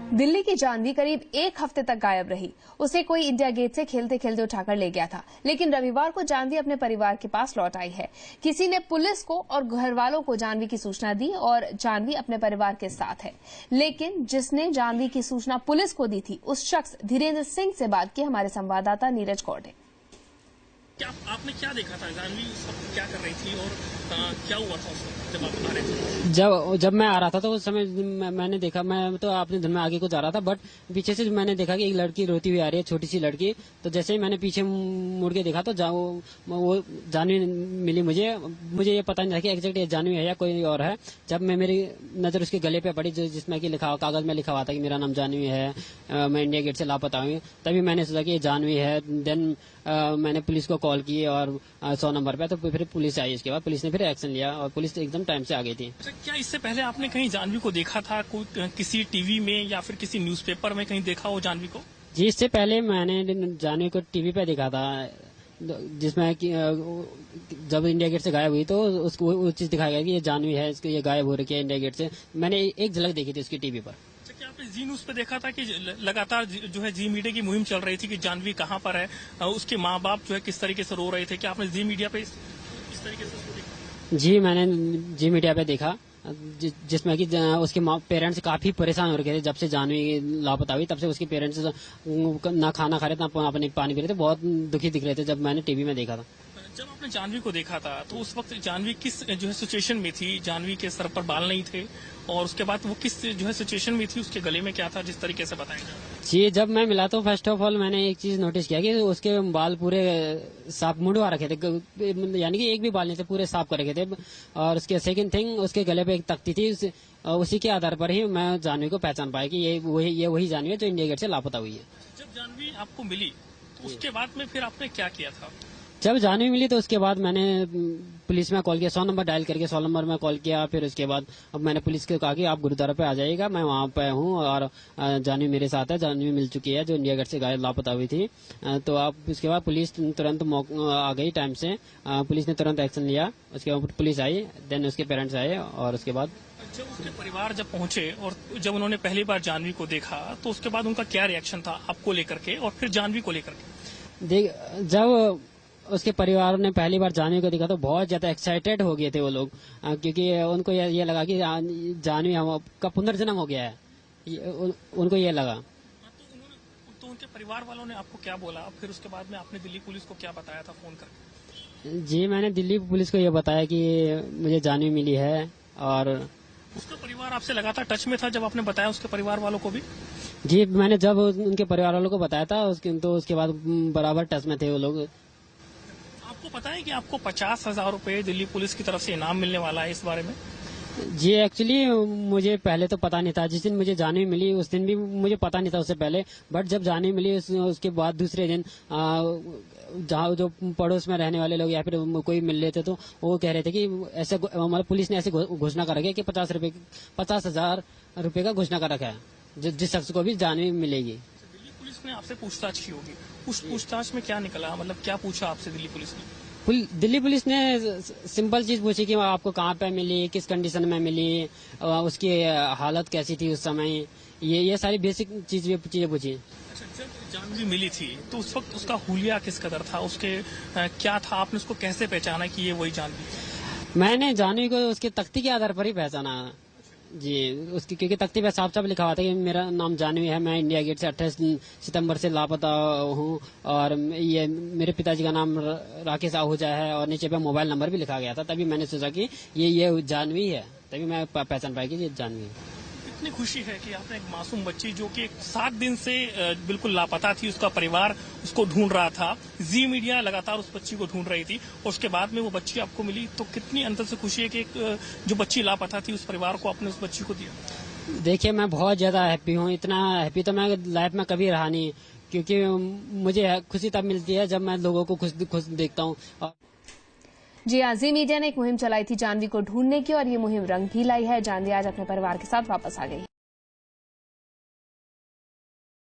दिल्ली की जानवी करीब एक हफ्ते तक गायब रही। उसे कोई इंडिया गेट से खेलते खेलते उठाकर ले गया था, लेकिन रविवार को जानवी अपने परिवार के पास लौट आई है। किसी ने पुलिस को और घर वालों को जानवी की सूचना दी और जानवी अपने परिवार के साथ है। लेकिन जिसने जानवी की सूचना पुलिस को दी थी, उस शख्स धीरेन्द्र सिंह से बात की हमारे संवाददाता नीरज कौर ने। आपने क्या देखा था? जानवी उस वक्त क्या कर रही थी और क्या हुआ था उस वक्त जब आप आ रहे थे? जब मैं आ रहा था तो उस समय मैंने देखा, मैं तो अपने धुन में आगे को जा रहा था, बट पीछे से मैंने देखा कि एक लड़की रोती हुई आ रही है, छोटी सी लड़की। तो जैसे ही मैंने पीछे मुड़ के देखा तो वो जानवी मिली मुझे ये पता नहीं था कि एग्जैक्ट ये जानवी है या कोई और है। जब मेरी नजर उसके गले पे पड़ी जिसमें कि कागज में लिखा हुआ था कि मेरा नाम जानवी है, मैं इंडिया गेट से लापता हूँ, तभी मैंने सोचा कि ये जानवी है। देन मैंने पुलिस को कॉल की और 100 नंबर पे, तो फिर पुलिस आई। इसके बाद पुलिस ने फिर एक्शन लिया और पुलिस एकदम टाइम से आ गई थी। अच्छा, क्या इससे पहले आपने कहीं जानवी को देखा था? कोई किसी टीवी में या फिर किसी न्यूज़पेपर में कहीं देखा हो जानवी को? जी, इससे पहले मैंने जानवी को टीवी पे देखा था, जिसमें कि जब इंडिया गेट से गायब हुई तो उसको वो चीज दिखाया गया कि ये जानवी है, इसको ये गायब हो रही है इंडिया गेट से। मैंने एक झलक देखी थी उसकी टीवी पर। क्या आपने जी न्यूज पे देखा था कि लगातार जो है जी मीडिया की मुहिम चल रही थी कि जानवी कहाँ पर है, उसके माँ बाप जो है किस तरीके से रो रहे थे? क्या आपने जी मीडिया पे इस तरीके से उसको देखा? जी, मैंने जी मीडिया पे देखा, जिसमें कि उसके पेरेंट्स काफी परेशान हो रहे थे। जब से जानवी लापता हुई तब से उसके पेरेंट्स ना खाना खा रहे थे, ना पानी पी रहे थे, बहुत दुखी दिख रहे थे जब मैंने टीवी में देखा था। जब आपने जानवी को देखा था तो उस वक्त जानवी किस जो है सिचुएशन में थी? जानवी के सर पर बाल नहीं थे और उसके बाद वो किस जो है सिचुएशन में थी? उसके गले में क्या था, जिस तरीके से बताएंगे? जी, जब मैं मिला तो फर्स्ट ऑफ ऑल मैंने एक चीज नोटिस किया कि उसके बाल पूरे साफ मुंडवा रखे थे, यानी कि एक भी बाल नहीं थे, पूरे साफ कर रखे थे। और उसके सेकंड थिंग, उसके गले पे एक तख्ती थी। उसी के आधार पर ही मैं जानवी को पहचान पाया कि ये वही जानवी है जो इंडिया गेट से लापता हुई है। जब जानवी आपको मिली तो उसके बाद में फिर आपने क्या किया था? जब जानवी मिली तो उसके बाद मैंने पुलिस में कॉल किया, 100 नंबर डायल करके 100 नंबर में कॉल किया। फिर उसके बाद अब मैंने पुलिस को कहा कि आप गुरुद्वारा पे आ जाइएगा, मैं वहाँ पे हूँ और जानवी मेरे साथ है, जानवी मिल चुकी है जो इंडिया गेट से गायब लापता हुई थी। तो आप उसके बाद पुलिस तुरंत आ गई टाइम से, पुलिस ने तुरंत एक्शन लिया। उसके बाद पुलिस आई, देन उसके पेरेंट्स आए और उसके बाद जब उसके परिवार जब पहुंचे और जब उन्होंने पहली बार जानवी को देखा तो उसके बाद उनका क्या रिएक्शन था आपको लेकर के और फिर जानवी को लेकर के? जब उसके परिवार ने पहली बार जानवी को देखा तो बहुत ज्यादा एक्साइटेड हो गए थे वो लोग, क्योंकि उनको ये लगा कि जानवी का पुनर्जन्म हो गया है, उनको ये लगा। तो उनके परिवार वालों ने आपको क्या बोला? फिर उसके बाद में आपने दिल्ली पुलिस को क्या बताया था फोन करके? जी, मैंने दिल्ली पुलिस को ये बताया कि मुझे जानवी मिली है। और उसका परिवार आपसे लगातार टच में था जब आपने बताया उसके परिवार वालों को भी? जी, मैंने जब उनके परिवार वालों को बताया था तो उसके बाद बराबर टच में थे वो लोग। आपको पता है कि आपको 50,000 रुपए दिल्ली पुलिस की तरफ से इनाम मिलने वाला है? इस बारे में जी, एक्चुअली मुझे पहले तो पता नहीं था। जिस दिन मुझे जानवी मिली उस दिन भी मुझे पता नहीं था उससे पहले, बट जब जानवी मिली उसके बाद दूसरे दिन जहाँ जो पड़ोस में रहने वाले लोग या फिर कोई मिल रहे थे तो वो कह रहे थे कि ऐसे हमारी पुलिस ने ऐसे घोषणा कर रखी है कि 50,000 रुपए का घोषणा कर रखा है जिस शख्स को भी जानवी मिलेगी। दिल्ली पुलिस ने आपसे पूछताछ की होगी, उस पूछताछ में क्या निकला? मतलब क्या पूछा आपसे दिल्ली पुलिस ने? दिल्ली पुलिस ने सिंपल चीज पूछी कि आपको कहाँ पे मिली, किस कंडीशन में मिली, उसकी हालत कैसी थी उस समय, ये सारी बेसिक चीजें पूछी। अच्छा, जब जानवी मिली थी तो उस वक्त उसका हुलिया किस कदर था, उसके क्या था? आपने उसको कैसे पहचाना कि ये वही जानवी? मैंने जानवी को उसके तख्ती के आधार पर ही पहचाना जी, उसकी क्योंकि तख्ती पे साफ साफ लिखा हुआ था कि मेरा नाम जानवी है, मैं इंडिया गेट से 28 सितंबर से लापता हूँ और ये मेरे पिताजी का नाम राकेश आहूजा है और नीचे पे मोबाइल नंबर भी लिखा गया था। तभी मैंने सोचा कि ये जानवी है, तभी मैं पहचान पाई कि ये जानवी है। इतनी खुशी है कि आपने एक मासूम बच्ची जो कि 7 दिन से बिल्कुल लापता थी, उसका परिवार उसको ढूंढ रहा था, जी मीडिया लगातार उस बच्ची को ढूंढ रही थी और उसके बाद में वो बच्ची आपको मिली, तो कितनी अंदर से खुशी है कि जो बच्ची लापता थी उस परिवार को आपने उस बच्ची को दिया? देखिए, मैं बहुत ज्यादा हैप्पी हूँ। इतना हैप्पी तो मैं लाइफ में कभी रहा नहीं, क्योंकि मुझे खुशी तब मिलती है जब मैं लोगों को खुश देखता हूँ। जी हाँ, जी मीडिया ने एक मुहिम चलाई थी जानवी को ढूंढने की और ये मुहिम रंग भी लाई है। जानवी आज अपने परिवार के साथ वापस आ गई।